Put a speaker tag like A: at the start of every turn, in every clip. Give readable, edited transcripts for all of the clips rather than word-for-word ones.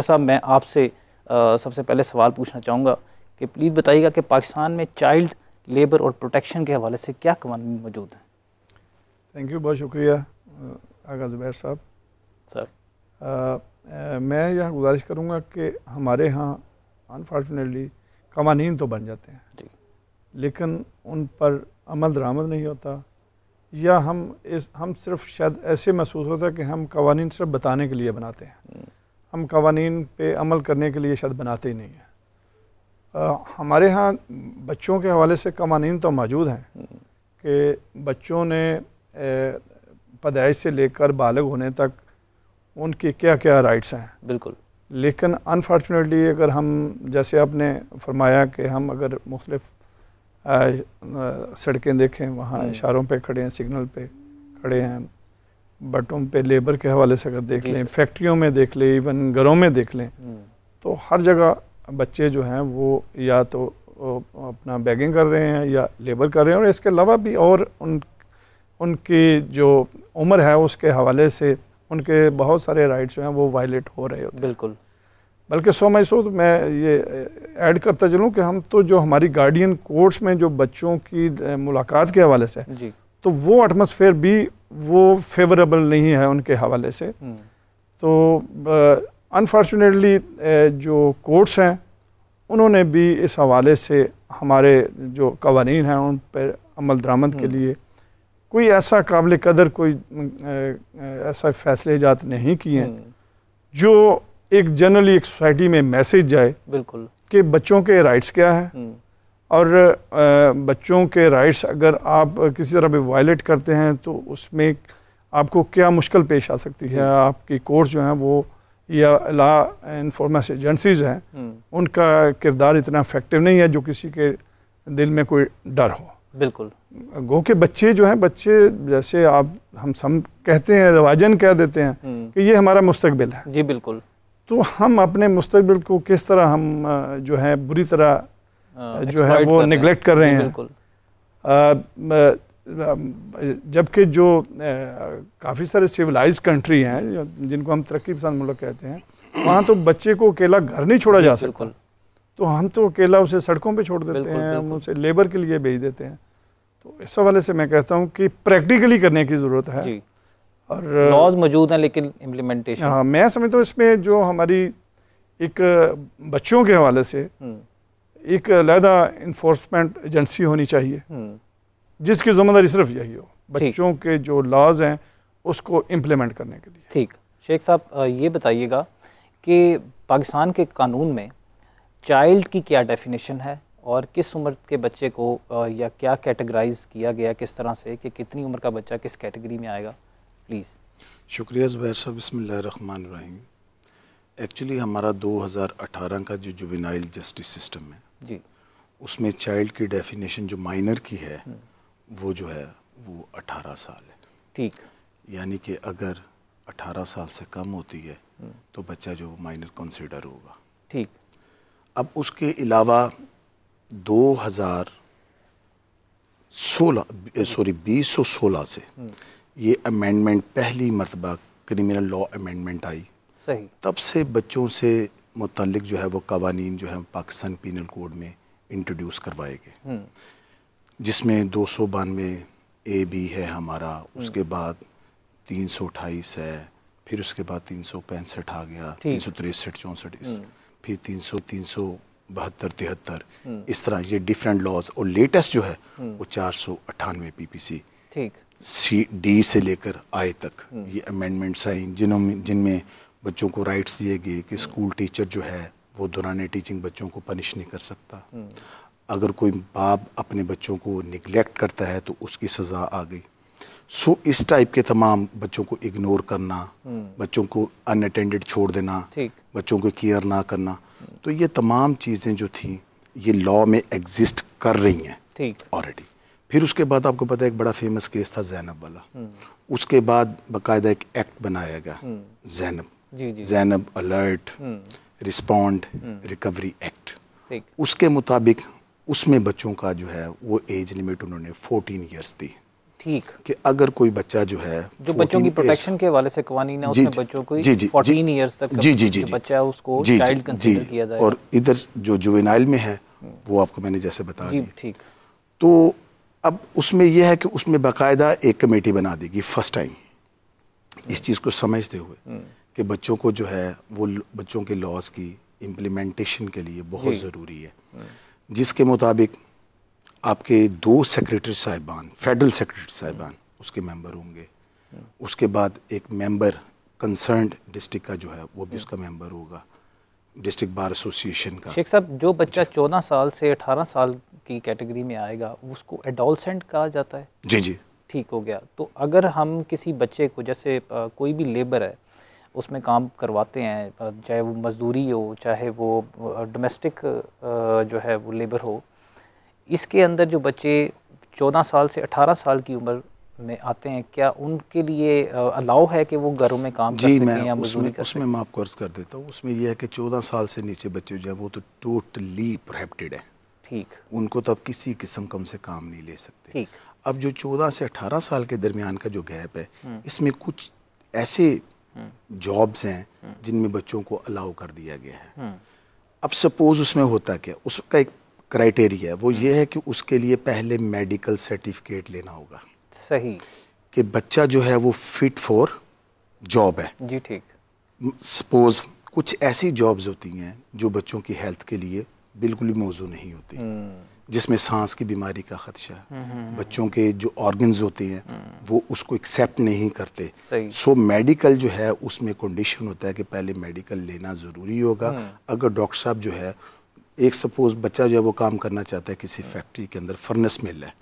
A: साहब, मैं आपसे सबसे पहले सवाल पूछना चाहूँगा कि प्लीज़ बताइएगा कि पाकिस्तान में चाइल्ड लेबर और प्रोटेक्शन के हवाले से क्या कानून मौजूद हैं?
B: थैंक यू, बहुत शुक्रिया आगा ज़ुबैर साहब।
A: सर,
B: मैं यहाँ गुजारिश करूँगा कि हमारे यहाँ अनफॉर्चुनेटली कवानीन तो बन जाते हैं
A: जी,
B: लेकिन उन पर अमल दरामद नहीं होता, या हम सिर्फ शायद ऐसे महसूस होता है कि हम कवानीन सिर्फ बताने के लिए बनाते हैं, हम कवानीन पे अमल करने के लिए शायद बनाते ही नहीं हैं। हमारे यहाँ बच्चों के हवाले से कवानीन तो मौजूद हैं कि बच्चों ने पैदाइश से लेकर बालिग होने तक उनके क्या क्या राइट्स हैं।
A: बिल्कुल।
B: लेकिन अनफॉर्चुनेटली अगर हम, जैसे आपने फरमाया कि हम अगर मुख्तलिफ सड़कें देखें, वहाँ इशारों पे खड़े हैं, सिग्नल पे खड़े हैं, बटों पे लेबर के हवाले से अगर देख लें, फैक्ट्रियों में देख लें, इवन घरों में देख लें, तो हर जगह बच्चे जो हैं वो या तो अपना बैगिंग कर रहे हैं या लेबर कर रहे हैं, और इसके अलावा भी और उनकी जो उम्र है उसके हवाले से उनके बहुत सारे राइट्स जो हैं वो वायलेट हो रहे होते हैं।
A: बिल्कुल।
B: बल्कि सो मैं ये ऐड करता चलूँ कि हम तो जो हमारी गार्डियन कोर्ट्स में जो बच्चों की मुलाकात के हवाले से
A: जी,
B: तो वो एटमॉस्फेयर भी वो फेवरेबल नहीं है उनके हवाले से। तो अनफॉर्चुनेटली जो कोर्ट्स हैं उन्होंने भी इस हवाले से हमारे जो कवानीन हैं उन पर अमल दरामद के लिए कोई ऐसा काबिल कदर कोई ऐसा फैसले जात नहीं किए हैं जो एक जनरली एक सोसाइटी में मैसेज जाए
A: बिल्कुल
B: कि बच्चों के राइट्स क्या हैं, और बच्चों के राइट्स अगर आप किसी तरह भी वायलेट करते हैं तो उसमें आपको क्या मुश्किल पेश आ सकती है। आपकी कोर्ट जो हैं वो या लॉ इन्फॉर्मेशन एजेंसीज हैं उनका किरदार इतना इफेक्टिव नहीं है जो किसी के दिल में कोई डर हो।
A: बिल्कुल।
B: गो के बच्चे जो हैं, बच्चे जैसे हम कहते हैं, रवाजन कह देते हैं कि ये हमारा मुस्तकबिल है।
A: जी बिल्कुल।
B: तो हम अपने मुस्तकबिल को किस तरह हम जो है बुरी तरह जो है वो निगलेक्ट कर रहे हैं।
A: बिल्कुल।
B: जबकि जो काफ़ी सारे सिविलाइज कंट्री हैं जिनको हम तरक्की पसंद मुल्क कहते हैं, वहाँ तो बच्चे को अकेला घर नहीं छोड़ा जा सकता, तो हम तो अकेला उसे सड़कों पे छोड़ देते हैं, हम उसे लेबर के लिए भेज देते हैं। तो इस हवाले से मैं कहता हूँ कि प्रैक्टिकली करने की ज़रूरत है
A: जी।
B: और
A: लॉज मौजूद हैं लेकिन इम्प्लीमेंटेशन,
B: हाँ, मैं समझता हूँ इसमें जो हमारी एक बच्चों के हवाले से एक अलहदा इन्फोर्समेंट एजेंसी होनी चाहिए जिसकी जिम्मेदारी सिर्फ यही हो, बच्चों के जो लॉज हैं उसको इम्प्लीमेंट करने के लिए।
A: ठीक। शेख साहब, ये बताइएगा कि पाकिस्तान के कानून में चाइल्ड की क्या डेफिनेशन है और किस उम्र के बच्चे को या क्या कैटेगराइज किया गया, किस तरह से कि कितनी उम्र का बच्चा किस कैटेगरी में आएगा, प्लीज़।
C: शुक्रिया ज़ुबैर साहब। बिस्मिल्लाहिर्रहमानिर्रहीम। एक्चुअली हमारा 2018 का जो जुवेनाइल जस्टिस सिस्टम है
A: जी,
C: उसमें चाइल्ड की डेफिनेशन जो माइनर की है वो जो है वो 18 साल है।
A: ठीक।
C: यानी कि अगर 18 साल से कम होती है तो बच्चा जो माइनर कंसिडर होगा।
A: ठीक।
C: अब उसके अलावा 2016 से ये अमेंडमेंट पहली मरतबा क्रिमिनल लॉ अमेंडमेंट आई।
A: सही। तब
C: से बच्चों से मुतल्लिक जो है वो कवानीन जो है पाकिस्तान पीनल कोड में इंट्रोड्यूस करवाए गए, जिसमें 292 ए बी है हमारा, उसके बाद 328 है, फिर उसके बाद 365 आ गया, 363 64, फिर 300 372 73, इस तरह ये डिफरेंट लॉज, और लेटेस्ट जो है वो 498 PPC CD से लेकर आए तक ये अमेंडमेंट्स आई जिनमें बच्चों को राइट्स दिए गए कि स्कूल टीचर जो है वो दौरान टीचिंग बच्चों को पनिश नहीं कर सकता। अगर कोई बाप अपने बच्चों को निगलेक्ट करता है तो उसकी सज़ा आ गई। सो इस टाइप के तमाम बच्चों को इग्नोर करना, बच्चों को अनअटेंडेड छोड़ देना, बच्चों को केयर ना करना, तो ये तमाम चीज़ें जो थी ये लॉ में एग्जिस्ट कर रही हैं ऑलरेडी। फिर उसके बाद आपको पता है एक बड़ा फेमस केस था जैनब वाला, उसके बाद बाकायदा एक एक्ट बनाया गया Zainab alert respond recovery act. उसके मुताबिक उसमें बच्चों का जो है वो एज लिमिट उन्होंने 14 ईयर्स दी।
A: ठीक,
C: कि अगर कोई बच्चा जो है
A: जो बच्चों की प्रोटेक्शन के हवाले से कवानीन है उसमें बच्चों को 14 इयर्स तक जो बच्चा है उसको चाइल्ड कंसीडर किया जाए।
C: और इधर जो जुवेनाइल में है वो आपको मैंने जैसे बता दी।
A: ठीक,
C: तो अब उसमें यह है कि उसमें बाकायदा एक कमेटी बना देगी फर्स्ट टाइम, इस चीज़ को समझते हुए कि बच्चों को जो है वो बच्चों के लॉज की इम्प्लीमेंटेशन के लिए बहुत ज़रूरी है, जिसके मुताबिक आपके 2 सेक्रेटरी साहिबान, फेडरल सेक्रेटरी साहिबान उसके मेंबर होंगे। उसके बाद एक मेंबर कंसर्न्ड डिस्ट्रिक्ट का जो है वो भी उसका मेंबर होगा, डिस्ट्रिक्ट बार एसोसिएशन का।
A: शेख साहब, जो बच्चा 14 साल से 18 साल की कैटेगरी में आएगा उसको एडोलसेंट कहा जाता है?
C: जी जी,
A: ठीक हो गया। तो अगर हम किसी बच्चे को, जैसे कोई भी लेबर है उसमें काम करवाते हैं, चाहे वो मजदूरी हो चाहे वो डोमेस्टिक जो है वो लेबर हो, इसके अंदर जो बच्चे 14 साल से 18 साल की उम्र में आते हैं, क्या उनके लिए अलाउ है कि वो घरों में काम कर सकें या मजदूरी कर सकें?
C: उसमें मैं आपको अर्ज़ कर देता हूँ, उसमें यह है कि 14 साल से नीचे बच्चे जो है वो तो टोटली प्रोहिबिटेड है।
A: ठीक,
C: उनको तो अब किसी किस्म का उनसे काम नहीं ले सकते।
A: ठीक,
C: अब जो 14 से 18 साल के दरमियान का जो गैप है, इसमें कुछ ऐसे जॉब्स हैं जिनमें बच्चों को अलाउ कर दिया गया है। अब सपोज उसमें होता क्या, उसका एक क्राइटेरिया है, वो ये है कि उसके लिए पहले मेडिकल सर्टिफिकेट लेना होगा।
A: सही,
C: कि बच्चा जो है वो फिट फॉर जॉब है।
A: जी ठीक।
C: सपोज कुछ ऐसी जॉब्स होती हैं जो बच्चों की हेल्थ के लिए बिल्कुल भी मौजू नहीं होती, जिसमें सांस की बीमारी का खदशा है, बच्चों के जो ऑर्गन्स होते हैं वो उसको एक्सेप्ट नहीं करते। सो मेडिकल जो है उसमें कंडीशन होता है कि पहले मेडिकल लेना ज़रूरी होगा। अगर डॉक्टर साहब जो है, एक सपोज बच्चा जो है वो काम करना चाहता है किसी फैक्ट्री के अंदर, फर्नेस मिल है,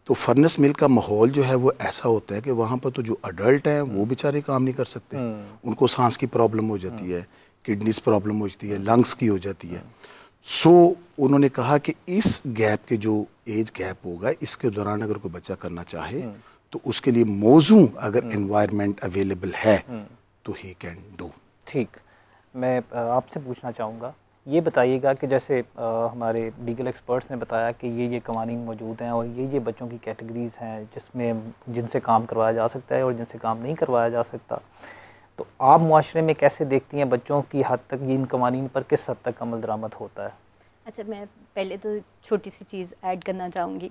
C: तो फर्नेस मिल का माहौल जो है वो ऐसा होता है कि वहाँ पर तो जो अडल्ट हैं वो बेचारे काम नहीं कर सकते, उनको सांस की प्रॉब्लम हो जाती है, किडनीज प्रॉब्लम हो जाती है, लंग्स की हो जाती है। सो उन्होंने कहा कि इस गैप के जो एज गैप होगा, इसके दौरान अगर कोई बच्चा करना चाहे तो उसके लिए मौजू अगर एनवायरनमेंट अवेलेबल है तो ही कैन डू।
A: ठीक, मैं आपसे पूछना चाहूँगा, ये बताइएगा कि जैसे हमारे लीगल एक्सपर्ट्स ने बताया कि ये कवानीन मौजूद हैं और ये बच्चों की कैटेगरीज़ हैं जिनसे काम करवाया जा सकता है और जिनसे काम नहीं करवाया जा सकता, तो आप मुआशरे में कैसे देखती हैं बच्चों की हद तक इन कवानीन पर किस हद तक अमल दरामद होता है? अच्छा,
D: मैं पहले तो छोटी सी चीज़ ऐड करना चाहूँगी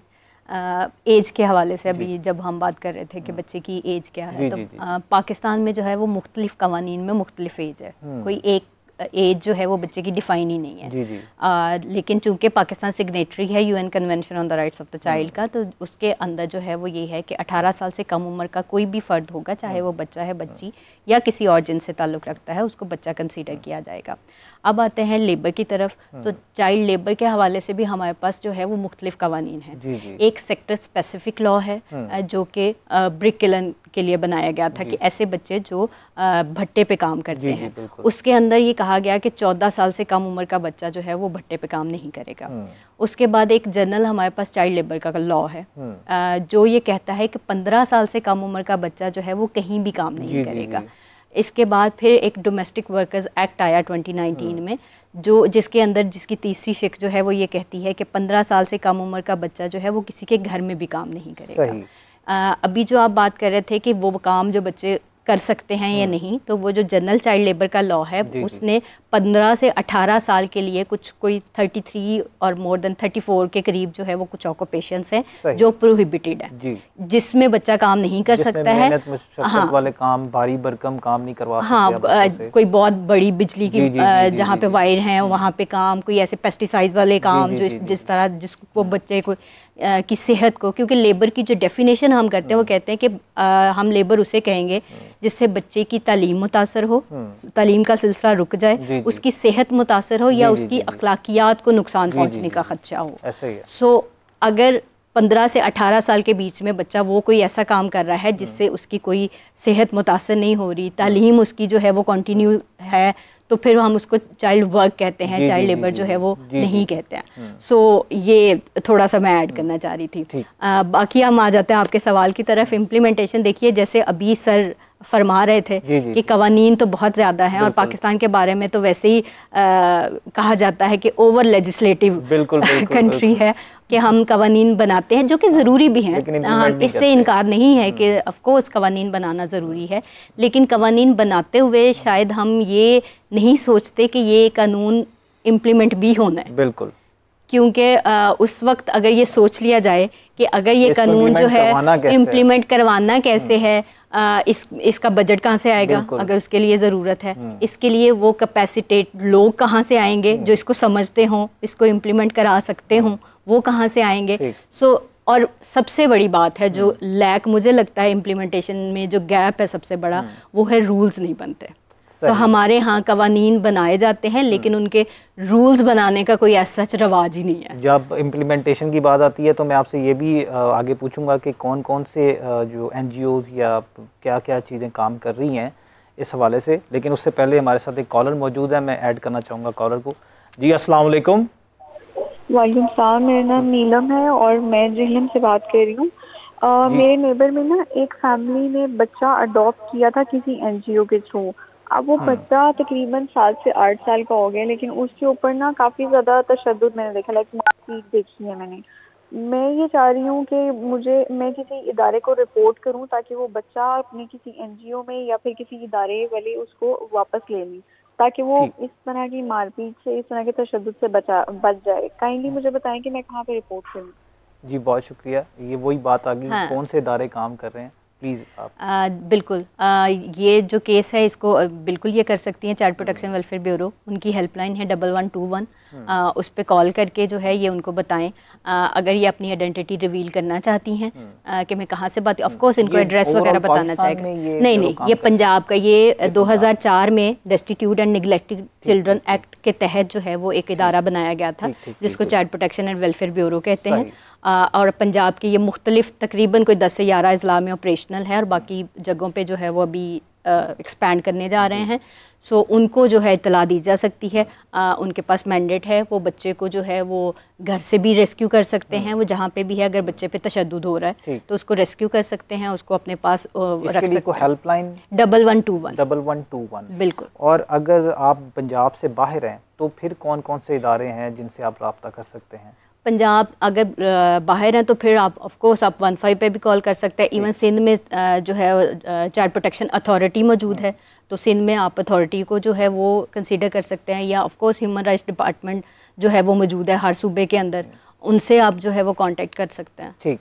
D: एज के हवाले से। अभी जब हम बात कर रहे थे कि बच्चे की एज क्या है, तो पाकिस्तान में जो है वो मुख्तलिफ कवानीन में मुख्तलिफ एज है, कोई एक एज जो है वो बच्चे की डिफाइन ही नहीं है। लेकिन चूंकि पाकिस्तान सिग्नेटरी है UN convention on the rights of the child का, तो उसके अंदर जो है वो ये है कि 18 साल से कम उम्र का कोई भी फ़र्द होगा, चाहे वो बच्चा है, बच्ची या किसी और जिन से ताल्लुक़ रखता है, उसको बच्चा कंसीडर किया जाएगा। अब आते हैं लेबर की तरफ, तो चाइल्ड लेबर के हवाले से भी हमारे पास जो है वो मुख्तलिफ कवानीन हैं। एक सेक्टर स्पेसिफिक लॉ है जो कि ब्रिक किलन के लिए बनाया गया था कि ऐसे बच्चे जो भट्टे पे काम करते हैं, उसके अंदर ये कहा गया कि 14 साल से कम उम्र का बच्चा जो है वो भट्टे पे काम नहीं करेगा। उसके बाद एक जनरल हमारे पास चाइल्ड लेबर का लॉ है जो ये कहता है कि 15 साल से कम उम्र का बच्चा जो है वो कहीं भी काम नहीं करेगा। इसके बाद फिर एक डोमेस्टिक वर्कर्स एक्ट आया 2019 में, जिसके अंदर जिसकी तीसरी शिक जो है वो ये कहती है कि 15 साल से कम उम्र का बच्चा जो है वो किसी के घर में भी काम नहीं करेगा। अभी जो आप बात कर रहे थे कि वो काम जो बच्चे कर सकते हैं या नहीं, तो वो जो जनरल चाइल्ड लेबर का लॉ है उसने 15 से 18 साल के लिए कोई 33 और मोर देन 34 के करीब जो है वो कुछ ऑक्यूपेशंस हैं जो प्रोहिबिटेड है, जिसमें बच्चा काम नहीं कर सकता है।
A: हाँ, वाले काम, भारी भरकम काम नहीं करवा सकते।
D: हाँ, कोई बहुत बड़ी बिजली की जहाँ पे वायर हैं वहाँ पे काम, कोई ऐसे पेस्टिसाइड वाले काम जो जिस तरह जिसको बच्चे को की सेहत को, क्योंकि लेबर की जो डेफिनेशन हम करते हैं वो कहते हैं कि हम लेबर उसे कहेंगे जिससे बच्चे की तालीम मुतासर हो, तालीम का सिलसिला रुक जाए, उसकी सेहत मुतासर हो या उसकी अखलाकियात को नुकसान पहुंचने का खदशा हो। सो अगर 15 से 18 साल के बीच में बच्चा वो कोई ऐसा काम कर रहा है जिससे उसकी कोई सेहत मुतासर नहीं हो रही, तालीम उसकी जो है वो कंटिन्यू है, तो फिर हम उसको चाइल्ड वर्क कहते हैं, चाइल्ड लेबर जो है वो नहीं कहते हैं। सो ये थोड़ा सा मैं ऐड करना चाह रही थी। बाकी हम आ जाते हैं आपके सवाल की तरफ। इम्प्लीमेंटेशन देखिए, जैसे अभी सर फरमा रहे थे कि कवानीन तो बहुत ज़्यादा है और पाकिस्तान के बारे में तो वैसे ही कहा जाता है कि ओवर लेजिस्लेटिव कंट्री है कि हम कवानीन बनाते हैं, जो कि ज़रूरी भी हैं, हम इससे इनकार नहीं है कि ऑफ कोर्स कवानीन बनाना ज़रूरी है, लेकिन कवानीन बनाते हुए शायद हम ये नहीं सोचते कि ये कानून इम्प्लीमेंट भी होना है।
A: बिल्कुल, क्योंकि
D: उस वक्त अगर ये सोच लिया जाए कि अगर ये कानून जो है इम्प्लीमेंट करवाना कैसे है, इसका बजट कहाँ से आएगा अगर उसके लिए ज़रूरत है, इसके लिए वो कैपेसिटेट लोग कहाँ से आएंगे जो इसको समझते हों, इसको इम्प्लीमेंट करा सकते हों, वो कहाँ से आएंगे। और सबसे बड़ी बात है जो लैक मुझे लगता है इम्प्लीमेंटेशन में जो गैप है सबसे बड़ा, वो है रूल्स नहीं बनते। हमारे यहाँ कवानीन बनाए जाते हैं लेकिन उनके रूल्स बनाने का कोई ऐसा सच रवाज ही नहीं है।
A: जब इम्प्लीमेंटेशन की बात आती है तो मैं आपसे ये भी आगे पूछूंगा कि कौन कौन से जो NGOs या क्या क्या चीज़ें काम कर रही हैं इस हवाले से, लेकिन उससे पहले हमारे साथ एक कॉलर मौजूद है, मैं ऐड करना चाहूँगा कॉलर को। जी अस्सलाम वालेकुम।
E: वालेकुम सलाम, मेरा नाम नीलम है और मैं जिहलम से बात कर रही हूँ। मेरे नेबर में ना एक फैमिली ने बच्चा अडॉप्ट किया था किसी NGO के थ्रू। अब वो बच्चा तकरीबन 7 से 8 साल का हो गया, लेकिन उसके ऊपर ना काफ़ी ज़्यादा तशद्दुद मैंने देखा, लाइक मारपीट देखी है मैंने। मैं ये चाह रही हूँ कि मैं किसी इदारे को रिपोर्ट करूँ ताकि वो बच्चा अपने किसी NGO में या फिर किसी इदारे वाले उसको वापस ले लें, ताकि वो इस तरह की मारपीट से, इस तरह के तशद्दुद से बच जाए। काइंडली मुझे बताएं कि मैं कहाँ पे रिपोर्ट करूँ।
A: जी बहुत शुक्रिया, ये वही बात आ गई। हाँ। कौन से इदारे काम कर रहे हैं प्लीज़ आप?
D: बिल्कुल, ये जो केस है इसको बिल्कुल ये कर सकती हैं चाइल्ड प्रोटेक्शन वेलफेयर ब्यूरो, उनकी हेल्पलाइन है 1121, उस पर कॉल करके जो है ये उनको बताएं अगर ये अपनी आइडेंटिटी रिवील करना चाहती हैं कि मैं कहाँ से बात, ऑफ कोर्स इनको एड्रेस वगैरह बताना चाहेगा। नहीं, ये पंजाब का, ये 2004 में destitute and neglected children act के तहत जो है वो एक इदारा बनाया गया था जिसको child protection and welfare bureau कहते हैं। और पंजाब के ये मुख्तलिफ तकरीबन कोई 10 से 11 अजला में ऑपरेशनल है और बाकी जगहों पे जो है वो अभी एक्सपैंड करने जा रहे हैं। सो उनको जो है इतला दी जा सकती है, उनके पास मैंडेट है, वो बच्चे को जो है वो घर से भी रेस्क्यू कर सकते हैं, वो जहाँ पे भी है अगर बच्चे पे तशद्दुद हो रहा है तो उसको रेस्क्यू कर सकते हैं, उसको अपने पास रख सकते हैं।
A: हेल्पलाइन 1121
D: बिल्कुल।
A: और अगर आप पंजाब से बाहर हैं तो फिर कौन कौन से इदारे हैं जिनसे आप रब्ता कर सकते हैं?
D: पंजाब अगर बाहर हैं तो फिर आप ऑफ कोर्स आप 15 पे भी कॉल कर सकते हैं। इवन सिंध में जो है चाइल्ड प्रोटेक्शन अथॉरिटी मौजूद है, तो सिंध में आप अथॉरिटी को जो है वो कंसीडर कर सकते हैं, या of course human rights department जो है वो मौजूद है हर सूबे के अंदर, उनसे आप जो है वो कांटेक्ट कर सकते हैं।
A: ठीक।